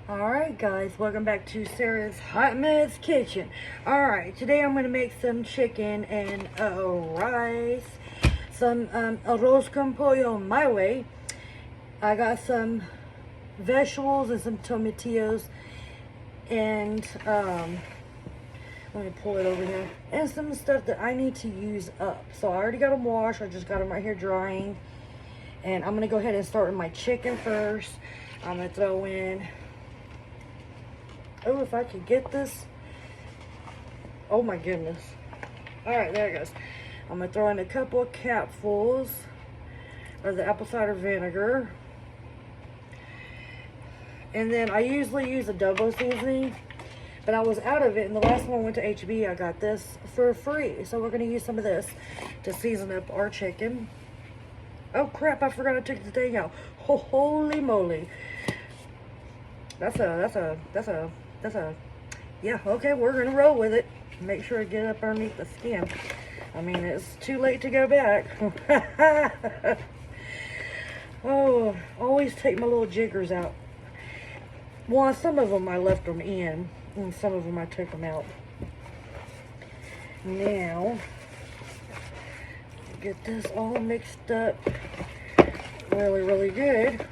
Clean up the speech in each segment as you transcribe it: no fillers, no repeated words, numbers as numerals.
Alright guys, welcome back to Sarah's Hot Mess Kitchen. Alright, today I'm going to make some chicken and rice. Some arroz con pollo my way. I got some vegetables and some tomatillos. And, let me pull it over here. And some stuff that I need to use up. So I already got them washed. I just got them right here drying. And I'm going to go ahead and start with my chicken first. I'm going to throw in... Oh, if I could get this. Oh my goodness. Alright, there it goes. I'm going to throw in a couple of capfuls of the apple cider vinegar. And then I usually use adobo seasoning, but I was out of it, and the last one I went to HB, I got this for free. So we're going to use some of this to season up our chicken. Oh crap, I forgot I took the thing out. Holy moly. Yeah, okay, we're going to roll with it. Make sure to get up underneath the skin. I mean, it's too late to go back. Oh, always take my little jiggers out. Well, some of them I left them in, and some of them I took them out. Now, get this all mixed up really, really good.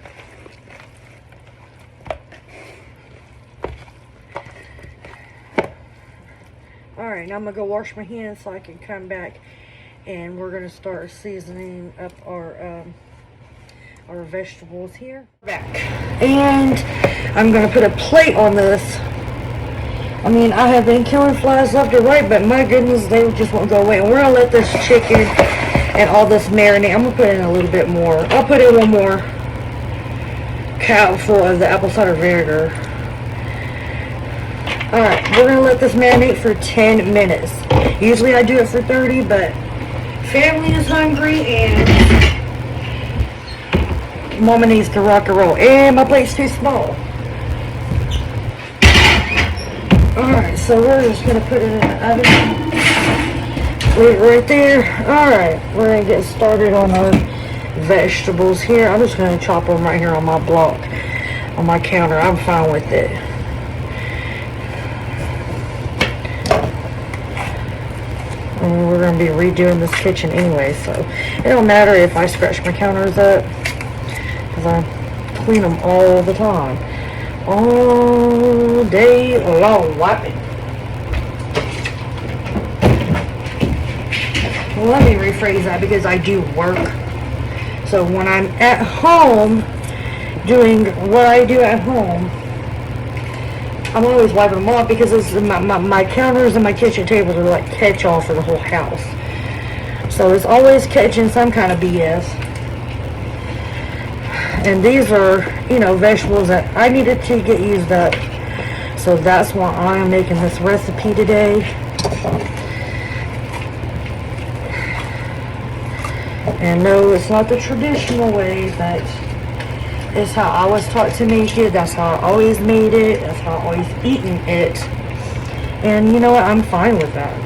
Alright, now I'm going to go wash my hands so I can come back, and we're going to start seasoning up our vegetables here. Back. And I'm going to put a plate on this. I mean, I have been killing flies left and right, but my goodness, they just won't go away. And we're going to let this chicken and all this marinate. I'm going to put in a little bit more. I'll put in one more capful of the apple cider vinegar. Alright, we're going to let this marinate for 10 minutes. Usually I do it for 30, but family is hungry and Mama needs to rock and roll. And my plate's too small. Alright, so we're just going to put it in the oven. Leave it right there. Alright, we're going to get started on our vegetables here. I'm just going to chop them right here on my block, on my counter. I'm fine with it. And we're going to be redoing this kitchen anyway, so it don't matter if I scratch my counters up, because I clean them all the time, all day long, wiping. Well, let me rephrase that, because I do work, so when I'm at home doing what I do at home, I'm always wiping them off, because it's my counters and my kitchen tables are like catch-all for the whole house. So it's always catching some kind of BS. And these are, you know, vegetables that I needed to get used up. So that's why I'm making this recipe today. And no, it's not the traditional way, but it's how I was taught to make it. That's how I always made it. That's how I always eaten it. And you know what? I'm fine with that.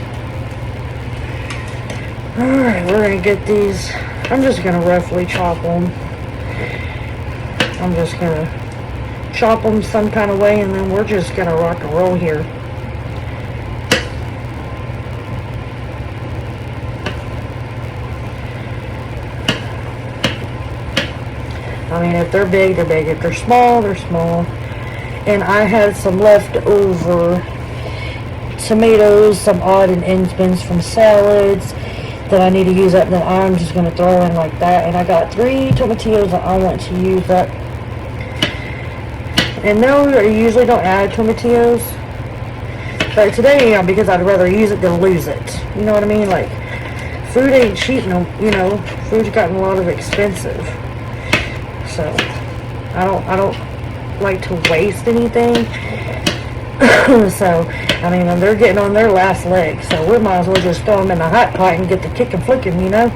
Alright, we're going to get these. I'm just going to roughly chop them. I'm just going to chop them some kind of way, and then we're just going to rock and roll here. I mean, if they're big, they're big. If they're small, they're small. And I had some leftover tomatoes, some odd and ends bins from salads that I need to use up, that I'm just going to throw in like that. And I got 3 tomatillos that I want to use up. And no, I usually don't add tomatillos, but today, yeah, because I'd rather use it than lose it. You know what I mean? Like, food ain't cheap, no, you know. Food's gotten a lot of expensive. So I don't like to waste anything. So I mean, they're getting on their last leg, so we might as well just throw them in the hot pot and get the kicking flicking, you know.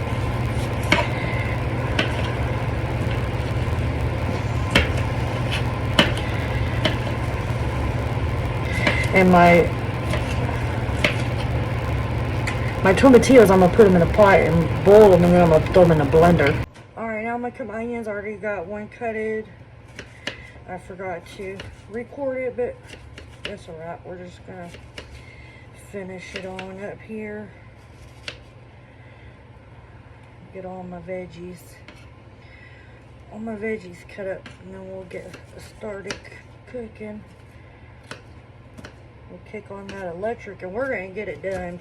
And my tomatillos, I'm gonna put them in a pot and boil them, and then I'm gonna throw them in a blender. Alright, now my onions, I already got one cutted. I forgot to record it, but that's alright. We're just gonna finish it on up here. Get all my veggies cut up, and then we'll get started cooking. We'll kick on that electric, and we're gonna get it done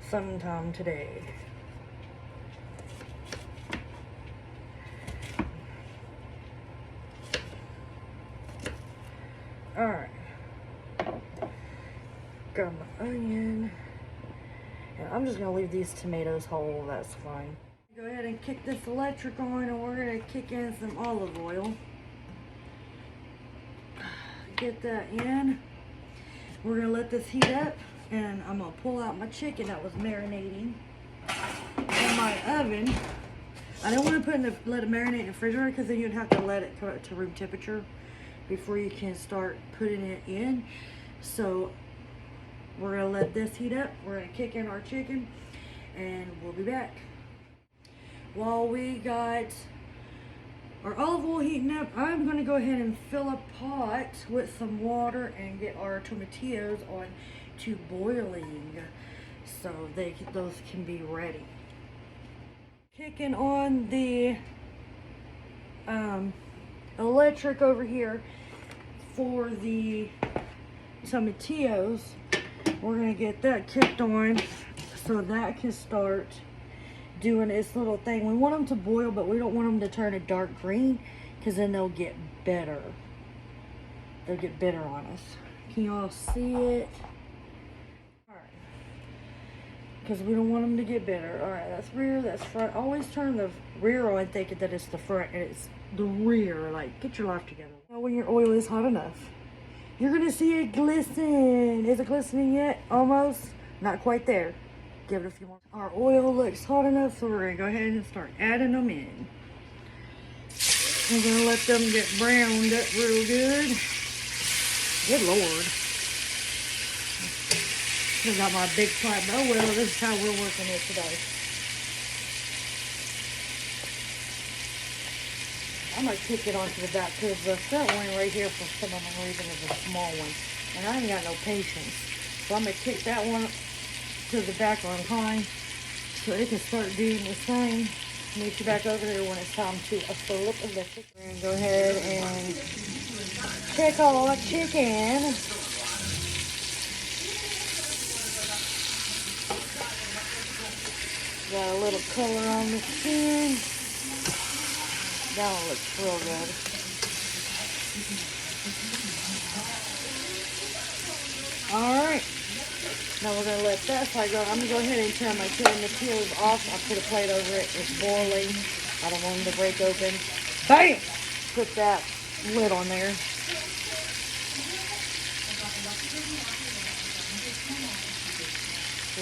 sometime today. Alright, got my onion, and I'm just gonna leave these tomatoes whole. That's fine. Go ahead and kick this electric on, and we're gonna kick in some olive oil. Get that in. We're gonna let this heat up, and I'm gonna pull out my chicken that was marinating in my oven. I don't want to let it marinate in the refrigerator, because then you'd have to let it come up to room temperature before you can start putting it in. So we're gonna let this heat up. We're gonna kick in our chicken, and we'll be back. While we got our olive oil heating up, I'm gonna go ahead and fill a pot with some water and get our tomatillos on to boiling, so those can be ready. Kicking on the electric over here for the tomatillos. We're gonna get that kicked on so that can start doing its little thing. We want them to boil, but we don't want them to turn a dark green, because then they'll get bitter. They'll get bitter on us. Can y'all see it? Alright. Because we don't want them to get bitter. Alright, that's rear, that's front. Always turn the rear on thinking that it's the front, and it's the rear. Like, get your life together. Now, when your oil is hot enough, you're going to see it glisten. Is it glistening yet? Almost. Not quite there. Give it a few more. Our oil looks hot enough, so we're going to go ahead and start adding them in. We're going to let them get browned up real good. Good Lord. I got my big pot. Oh well, this is how we're working it today. I'm going to kick it onto the back, because the front one right here, for some reason, is a small one. And I ain't got no patience. So I'm going to kick that one to the back on high, so it can start doing the same. Meet you back over there when it's time to fill up electric. We're going to go ahead and kick all our chicken. Got a little color on the skin. That one looks real good. Alright. Now we're going to let that side go. I'm going to go ahead and turn my tomatillos off. I put a plate over it. It's boiling. I don't want them to break open. Bam! Put that lid on there.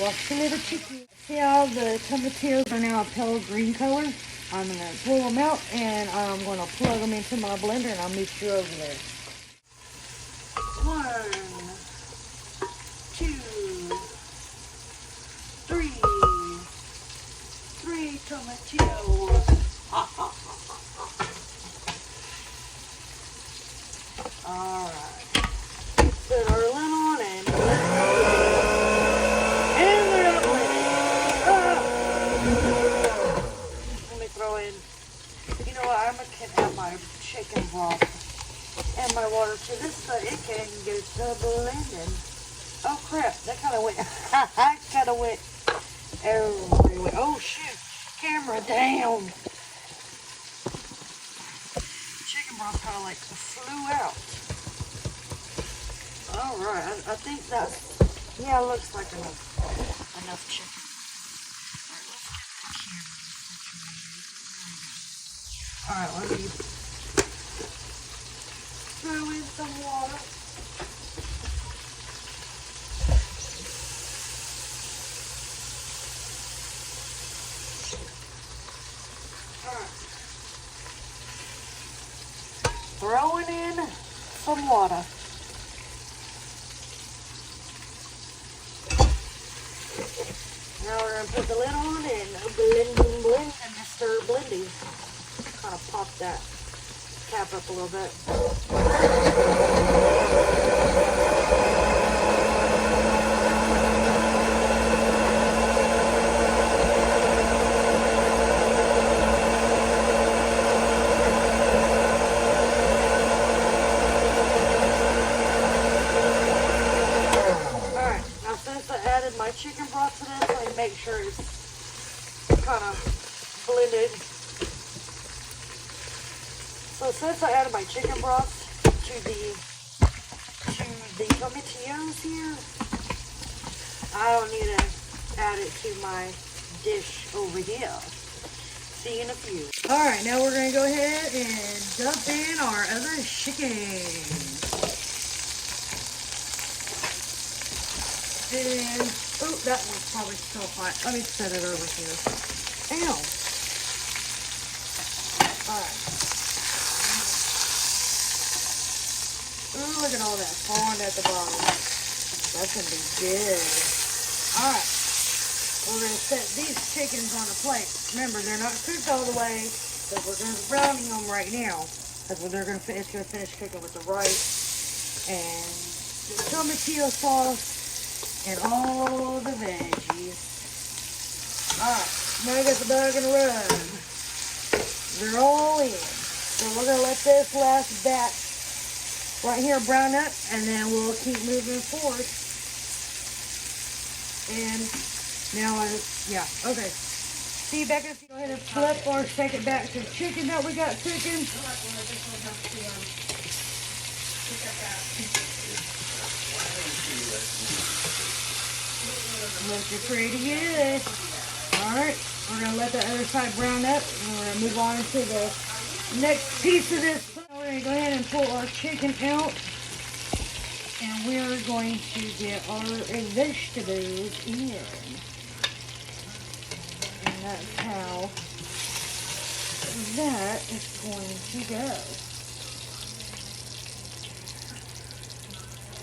Watch the little chicken. See how the tomatillos are now a pale green color? I'm going to pull them out, and I'm going to plug them into my blender, and I'll meet you over there. 1, 2, 3 tomatillos. Alright. Put our lid on and they're not blending. Let me throw in, you know what, I can have my chicken broth and my water to this so it can get to blending. Oh crap, that kind of went, that kind of went everywhere. Oh shoot, camera down. Chicken broth kind of like flew out. Alright, I think that's, yeah, it looks like enough chicken. Alright, let's get the camera. Alright, let me throw in some water. Alright. Throwing in some water. Now we're going to put the lid on and blend, and just stir blending. Kind of pop that tap up a little bit. Alright, now since I added my chicken broth to this, I make sure it's kind of blended. So since I added my chicken broth to the tomatillos here, I don't need to add it to my dish over here. See you in a few. Alright, now we're going to go ahead and dump in our other chicken. And, oh, that one's probably still hot. Let me set it over here. Ow. Alright. Ooh, look at all that fond at the bottom. That's going to be good. Alright. We're going to set these chickens on a plate. Remember, they're not cooked all the way, but we're going to browning them right now. That's what they're going to finish. It's going to finish cooking with the rice and the tomatillo sauce and all the veggies. Alright. Now I got the bag and rub. They're all in. So we're going to let this last batch right here brown up, and then we'll keep moving forward. And now, yeah, okay. See you back in a few. Go ahead and flip or shake it back to the chicken that we got cooking. Looking pretty good. Alright, we're going to let the other side brown up, and we're going to move on to the next piece of this. We're going to go ahead and pull our chicken out, and we're going to get our vegetables in. And that's how that is going to go.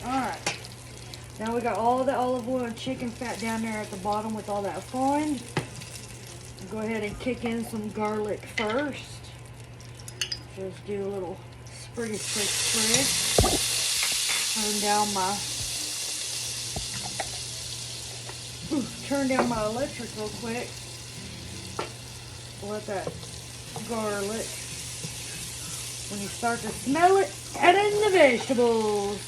Alright. Now we got all the olive oil and chicken fat down there at the bottom with all that fond. Go ahead and kick in some garlic first. Just do a little sprig turn down my electric real quick. Let that garlic, when you start to smell it, add in the vegetables.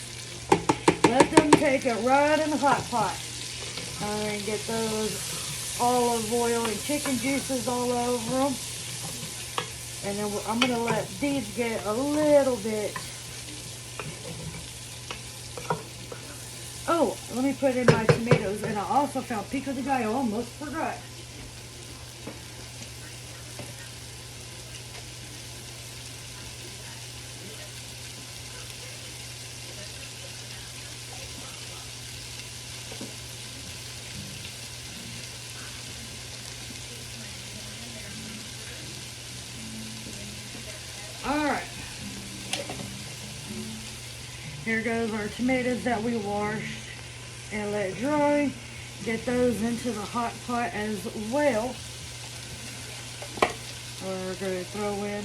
Let them take it right in the hot pot. And get those olive oil and chicken juices all over them. And then I'm going to let these get a little bit. Oh, let me put in my tomatoes. And I also found pico de gallo. Almost forgot. Alright, here goes our tomatoes that we washed and let dry. Get those into the hot pot as well. We're going to throw in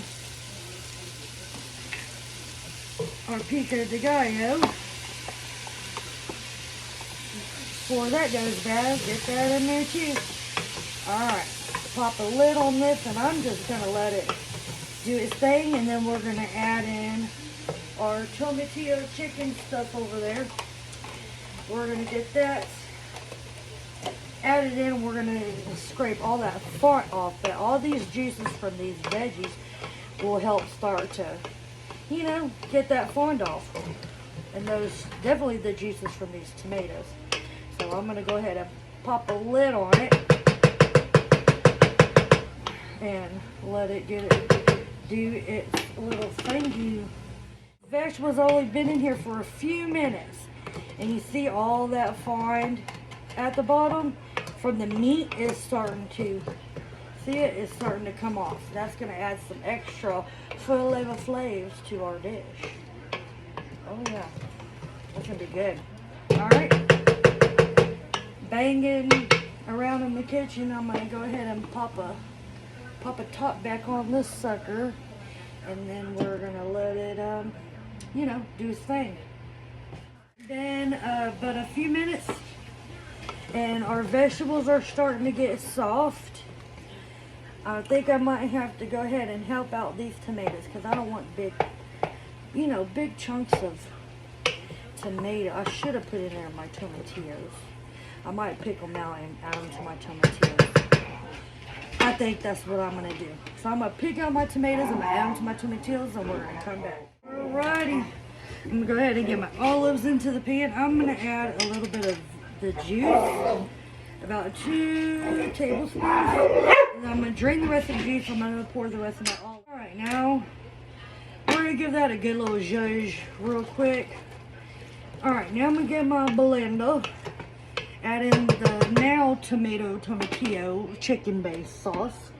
our pico de gallo. Before that goes bad, get that in there too. Alright, pop a lid on this, and I'm just going to let it do its thing, and then we're going to add in our tomatillo chicken stuff over there. We're going to get that added in. We're going to scrape all that fat off. But all these juices from these veggies will help start to, you know, get that fond off. And those, definitely the juices from these tomatoes. So I'm going to go ahead and pop a lid on it and let it get it do its little thingy. Vegetables only been in here for a few minutes, and you see all that fond at the bottom from the meat is starting to, see it is starting to come off. That's going to add some extra flavors to our dish. Oh yeah, that's going to be good. Alright, banging around in the kitchen, I'm going to go ahead and pop a top back on this sucker, And then we're gonna let it, you know, do its thing. Then, but a few minutes, and our vegetables are starting to get soft. I think I might have to go ahead and help out these tomatoes because I don't want big, you know, big chunks of tomato. I should have put in there my tomatillos. I might pick them out and add them to my tomatillos. I think that's what I'm going to do. So I'm going to pick out my tomatoes, I'm going to add them to my tomatillos, and we're going to come back. Alrighty. I'm going to go ahead and get my olives into the pan. I'm going to add a little bit of the juice, about 2 tablespoons. And I'm going to drain the rest of the juice. I'm going to pour the rest of my olive. Alright, now we're going to give that a good little zhuzh real quick. Alright, now I'm going to get my blender. Add in the now tomatillo chicken based sauce.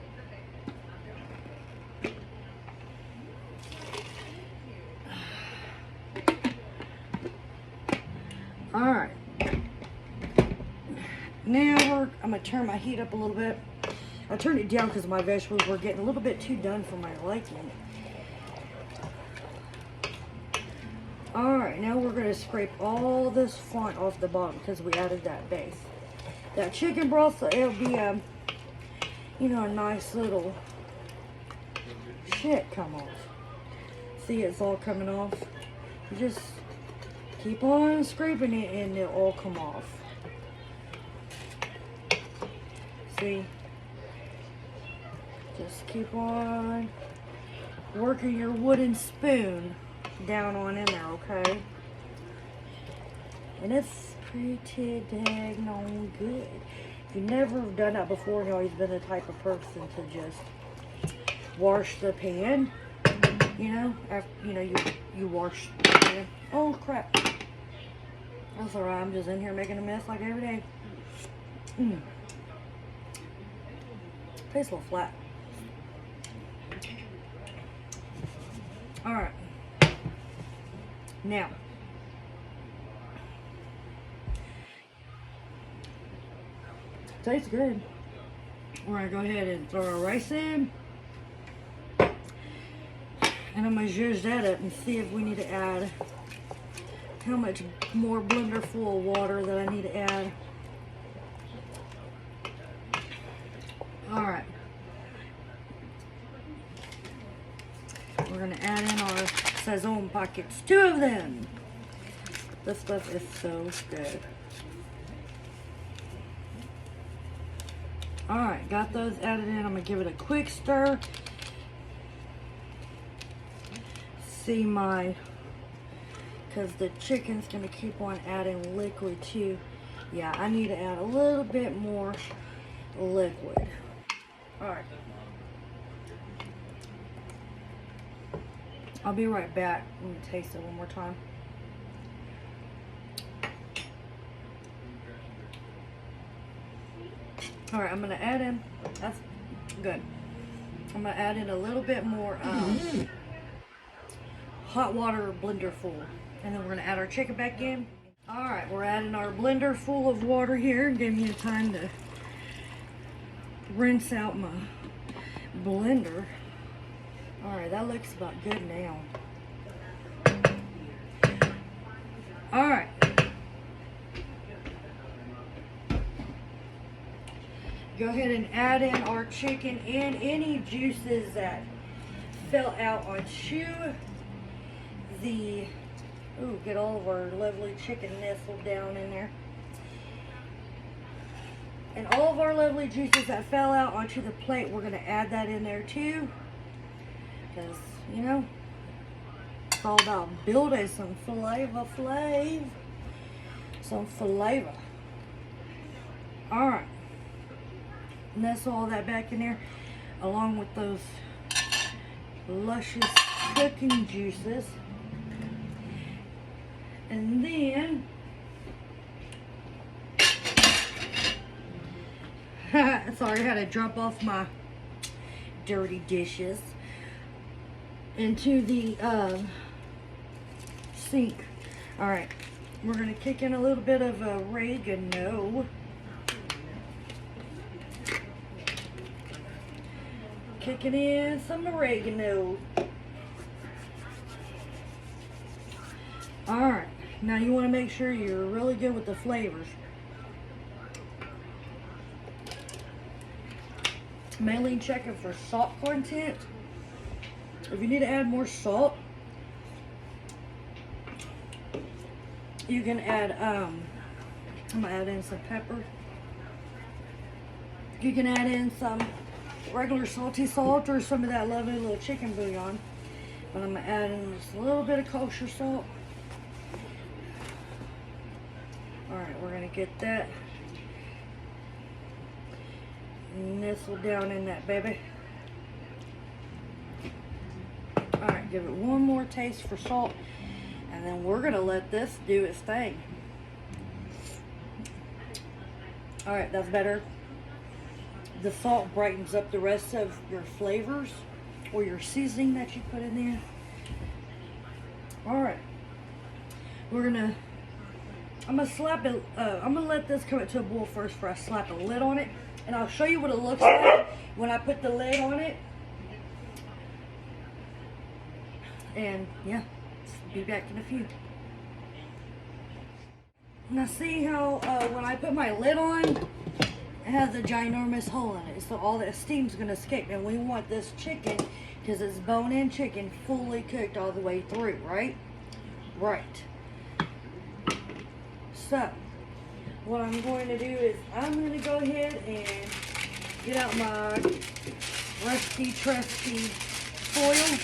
Alright. Now I'm going to turn my heat up a little bit. I turned it down because my vegetables were getting a little bit too done for my liking. Alright, now we're going to scrape all this font off the bottom because we added that base. That chicken broth, so it'll be you know, a nice little shit come off. See, it's all coming off. You just keep on scraping it and it'll all come off. See? Just keep on working your wooden spoon down on in there, okay? And it's pretty dang on good. If you never have done that before, you've always been the type of person to just wash the pan, you know, after, you know, you wash the pan. Oh crap. That's alright, I'm just in here making a mess like every day. Tastes a little flat. Alright. Now, tastes good. We're going to go ahead and throw our rice in. And I'm going to zhuzh that up and see if we need to add how much more blender full of water that I need to add. Alright. We're going to add in our Sazon packets, 2 of them. This stuff is so good. Alright, got those added in. I'm going to give it a quick stir. See because the chicken's going to keep on adding liquid too. Yeah, I need to add a little bit more liquid. Alright. I'll be right back. Let me taste it one more time. Alright, I'm going to add in, that's good. I'm going to add in a little bit more hot water blender full. And then we're going to add our chicken back in. Alright, we're adding our blender full of water here. Give me time to rinse out my blender. Alright, that looks about good now. Alright. Go ahead and add in our chicken and any juices that fell out onto the... Ooh, get all of our lovely chicken nestled down in there. And all of our lovely juices that fell out onto the plate, we're going to add that in there too. Because, you know, it's all about building some flavor. Some flavor. Alright. Nestle all that back in there, along with those luscious cooking juices. And then, sorry, I had to drop off my dirty dishes into the sink. Alright, we're going to kick in a little bit of oregano. Kicking in some oregano. Alright, now you want to make sure you're really good with the flavors. Mainly checking for salt content. If you need to add more salt, you can add, I'm gonna add in some pepper. You can add in some regular salty salt or some of that lovely little chicken bouillon. But I'm gonna add in just a little bit of kosher salt. Alright, we're gonna get that nestled down in that baby. Alright, give it one more taste for salt, and then we're gonna let this do its thing. Alright, that's better. The salt brightens up the rest of your flavors or your seasoning that you put in there. Alright, I'm gonna slap it, I'm gonna let this come to a boil first before I slap a lid on it, and I'll show you what it looks like when I put the lid on it. And yeah, be back in a few. Now see how when I put my lid on, it has a ginormous hole in it, so all the steam's gonna escape. And we want this chicken, because it's bone-in chicken, fully cooked all the way through, right? Right. So, what I'm going to do is I'm going to go ahead and get out my rusty, trusty foil.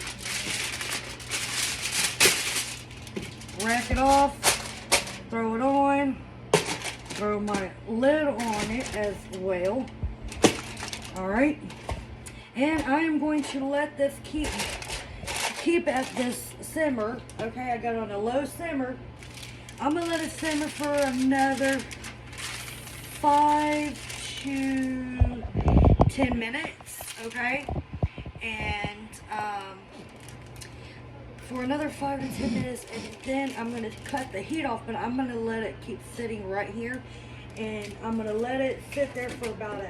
Rack it off, throw it on, throw my lid on it as well. Alright, and I am going to let this keep at this simmer. Okay, I got it on a low simmer. I'm going to let it simmer for another 5 to 10 minutes, okay? And for another 5 to 10 minutes, and then I'm going to cut the heat off, but I'm going to let it keep sitting right here, and I'm going to let it sit there for about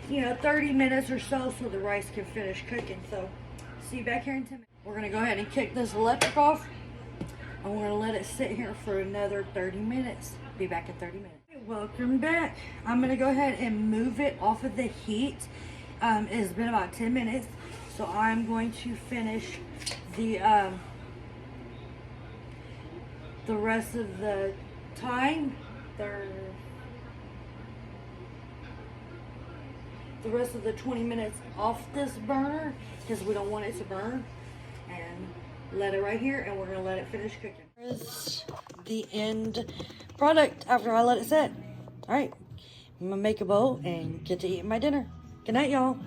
30 minutes or so the rice can finish cooking. So see you back here in 10 minutes. We're going to go ahead and kick this electric off, and we're going to let it sit here for another 30 minutes. Be back in 30 minutes. Welcome back. I'm going to go ahead and move it off of the heat. It's been about 10 minutes, so I'm going to finish the rest of the time. The rest of the 20 minutes off this burner, because we don't want it to burn, and let it right here, and we're going to let it finish cooking. Here's the end product after I let it sit. Alright, I'm going to make a bowl and get to eat my dinner. Good night, y'all.